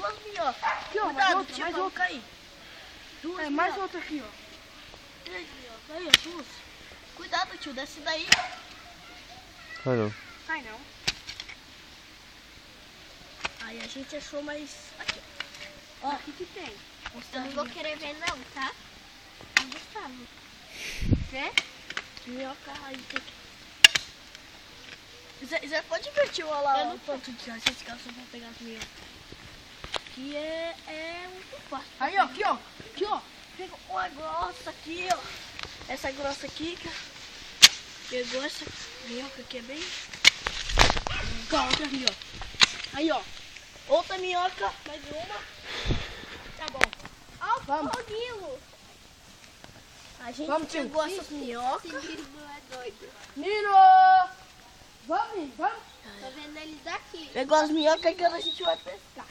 duas minhocas. Aqui, ó, Cuidado, mais tio, outra. pra não cair. Duas mais minhocas. outra aqui, ó. Três minhocas. Aí, ó, duas. Cuidado, tio, desce daí. Olha. Sai não. Aí a gente achou mais... Aqui, Ó, o que que tem? ó. Eu não vou querer ver não, tá? Eu Gustavo. Quer? Minhoca, aí tem que... Zé, pode invertir olha lá o ponto de gente calça pra pegar as minhocas. Que é muito fácil. Aí, ó, aqui, ó. Aqui, ó. Pegou uma grossa aqui, ó. Essa grossa aqui, cara. Pegou essa minhoca aqui, é bem... Ó, outra aqui, ó. Aí, ó. Outra minhoca, mais uma. Tá bom. Ó, o Vamos. foguinho. A gente Vamos, tio. pegou essas minhocas. Esse menino é doido. Nino! Vamos, vamos. Tô vendo ele daqui. Pegou as minhocas que agora a gente vai pescar.